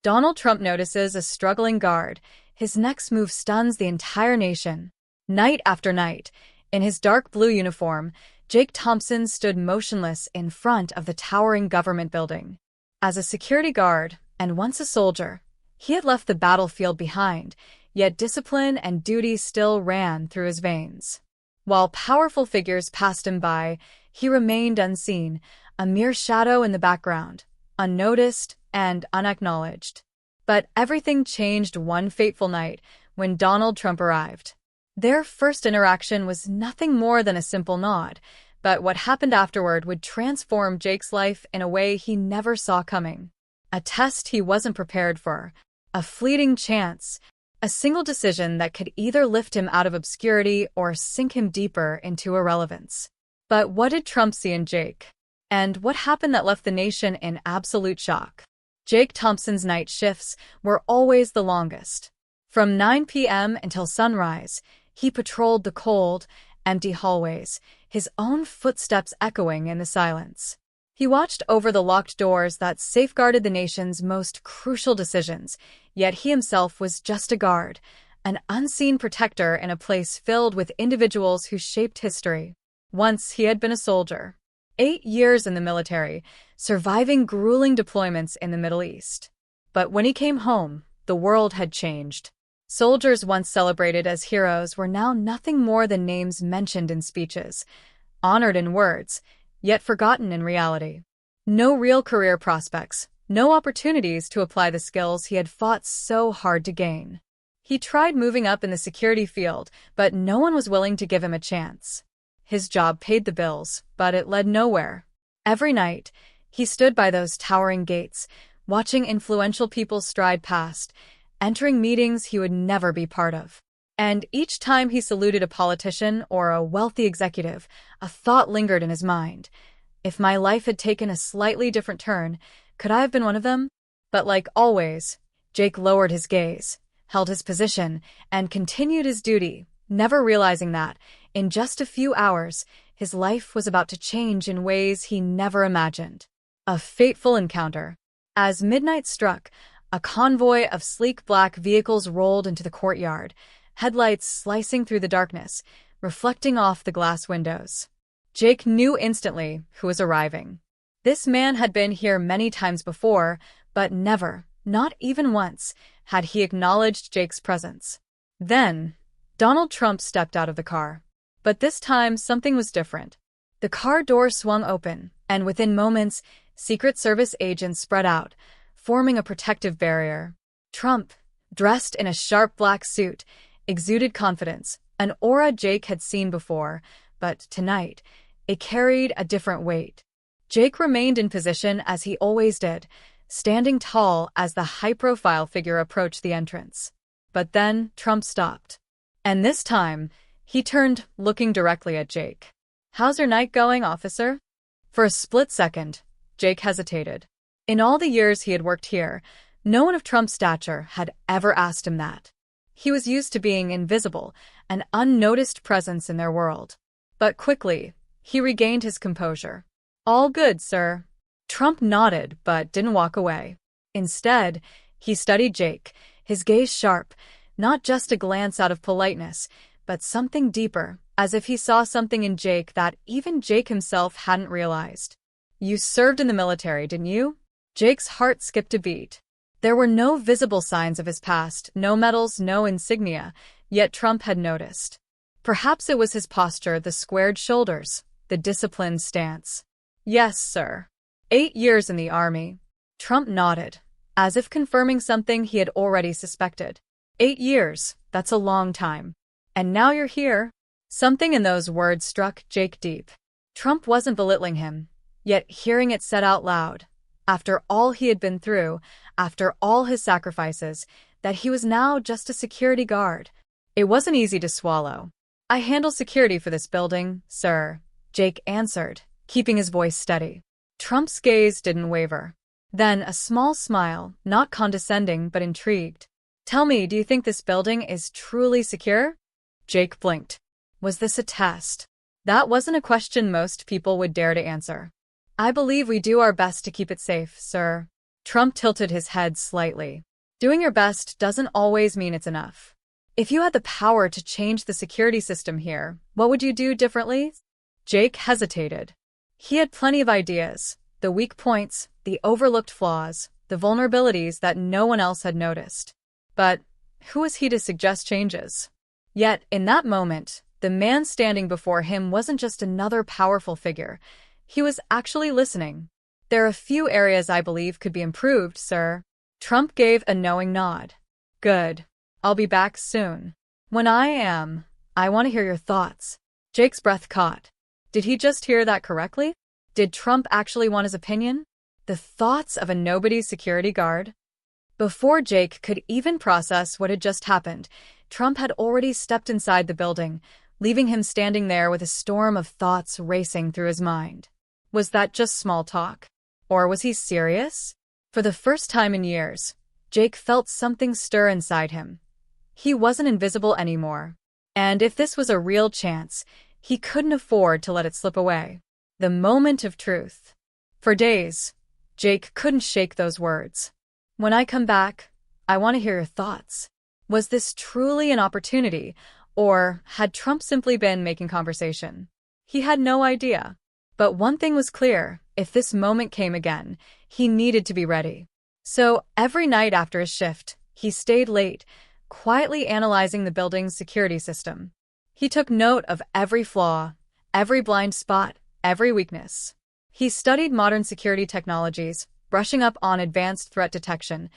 Donald Trump notices a struggling guard. His next move stuns the entire nation. Night after night, in his dark blue uniform, Jake Thompson stood motionless in front of the towering government building. As a security guard, and once a soldier, he had left the battlefield behind, yet discipline and duty still ran through his veins. While powerful figures passed him by, he remained unseen, a mere shadow in the background, unnoticed and unacknowledged. But everything changed one fateful night when Donald Trump arrived. Their first interaction was nothing more than a simple nod, but what happened afterward would transform Jake's life in a way he never saw coming. A test he wasn't prepared for, a fleeting chance, a single decision that could either lift him out of obscurity or sink him deeper into irrelevance. But what did Trump see in Jake? And what happened that left the nation in absolute shock? Jake Thompson's night shifts were always the longest. From 9 p.m. until sunrise, he patrolled the cold, empty hallways, his own footsteps echoing in the silence. He watched over the locked doors that safeguarded the nation's most crucial decisions, yet he himself was just a guard, an unseen protector in a place filled with individuals who shaped history. Once he had been a soldier. 8 years in the military, surviving grueling deployments in the Middle East. But when he came home, the world had changed. Soldiers once celebrated as heroes were now nothing more than names mentioned in speeches, honored in words, yet forgotten in reality. No real career prospects, no opportunities to apply the skills he had fought so hard to gain. He tried moving up in the security field, but no one was willing to give him a chance. His job paid the bills, but it led nowhere. Every night, he stood by those towering gates, watching influential people stride past, entering meetings he would never be part of. And each time he saluted a politician or a wealthy executive, a thought lingered in his mind. If my life had taken a slightly different turn, could I have been one of them? But like always, Jake lowered his gaze, held his position, and continued his duty, never realizing that, in just a few hours, his life was about to change in ways he never imagined. A fateful encounter. As midnight struck, a convoy of sleek black vehicles rolled into the courtyard, headlights slicing through the darkness, reflecting off the glass windows. Jake knew instantly who was arriving. This man had been here many times before, but never, not even once, had he acknowledged Jake's presence. Then, Donald Trump stepped out of the car. But this time, something was different. The car door swung open, and within moments, Secret Service agents spread out, forming a protective barrier. Trump, dressed in a sharp black suit, exuded confidence, an aura Jake had seen before, but tonight, it carried a different weight. Jake remained in position as he always did, standing tall as the high-profile figure approached the entrance. But then, Trump stopped. And this time, he turned, looking directly at Jake. "How's your night going, officer?" For a split second, Jake hesitated. In all the years he had worked here, no one of Trump's stature had ever asked him that. He was used to being invisible, an unnoticed presence in their world. But quickly, he regained his composure. "All good, sir." Trump nodded, but didn't walk away. Instead, he studied Jake, his gaze sharp, not just a glance out of politeness, but something deeper, as if he saw something in Jake that even Jake himself hadn't realized. "You served in the military, didn't you?" Jake's heart skipped a beat. There were no visible signs of his past, no medals, no insignia, yet Trump had noticed. Perhaps it was his posture, the squared shoulders, the disciplined stance. "Yes, sir." 8 years in the Army. Trump nodded, as if confirming something he had already suspected. 8 years, that's a long time. And now you're here? Something in those words struck Jake deep. Trump wasn't belittling him, yet hearing it said out loud, after all he had been through, after all his sacrifices, that he was now just a security guard. It wasn't easy to swallow. "I handle security for this building, sir," Jake answered, keeping his voice steady. Trump's gaze didn't waver. Then a small smile, not condescending but intrigued. "Tell me, do you think this building is truly secure?" Jake blinked. Was this a test? That wasn't a question most people would dare to answer. "I believe we do our best to keep it safe, sir." Trump tilted his head slightly. Doing your best doesn't always mean it's enough. If you had the power to change the security system here, what would you do differently? Jake hesitated. He had plenty of ideas, the weak points, the overlooked flaws, the vulnerabilities that no one else had noticed. But who was he to suggest changes? Yet, in that moment, the man standing before him wasn't just another powerful figure. He was actually listening. There are a few areas I believe could be improved, sir. Trump gave a knowing nod. Good. I'll be back soon. When I want to hear your thoughts. Jake's breath caught. Did he just hear that correctly? Did Trump actually want his opinion? The thoughts of a nobody security guard? Before Jake could even process what had just happened, Trump had already stepped inside the building, leaving him standing there with a storm of thoughts racing through his mind. Was that just small talk? Or was he serious? For the first time in years, Jake felt something stir inside him. He wasn't invisible anymore. And if this was a real chance, he couldn't afford to let it slip away. The moment of truth. For days, Jake couldn't shake those words. When I come back, I want to hear your thoughts. Was this truly an opportunity, or had Trump simply been making conversation? He had no idea. But one thing was clear, if this moment came again, he needed to be ready. So every night after his shift, he stayed late, quietly analyzing the building's security system. He took note of every flaw, every blind spot, every weakness. He studied modern security technologies, brushing up on advanced threat detection,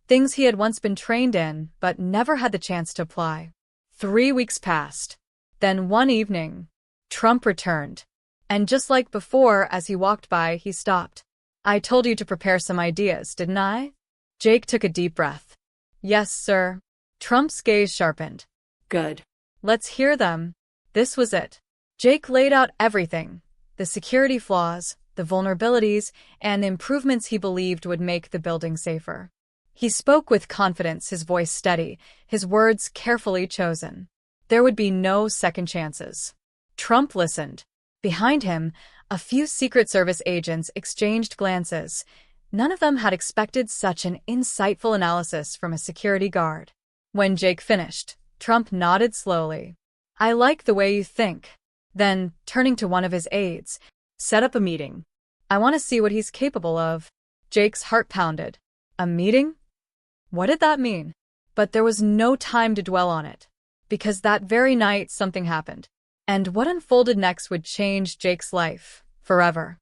things he had once been trained in but never had the chance to apply. 3 weeks passed. Then one evening, Trump returned. And just like before, as he walked by, he stopped. I told you to prepare some ideas, didn't I? Jake took a deep breath. Yes, sir. Trump's gaze sharpened. Good. Let's hear them. This was it. Jake laid out everything. The security flaws, the vulnerabilities, and the improvements he believed would make the building safer. He spoke with confidence, his voice steady, his words carefully chosen. There would be no second chances. Trump listened. Behind him, a few Secret Service agents exchanged glances. None of them had expected such an insightful analysis from a security guard. When Jake finished, Trump nodded slowly. I like the way you think. Then, turning to one of his aides, set up a meeting. I want to see what he's capable of. Jake's heart pounded. A meeting? What did that mean? But there was no time to dwell on it. Because that very night something happened. And what unfolded next would change Jake's life forever.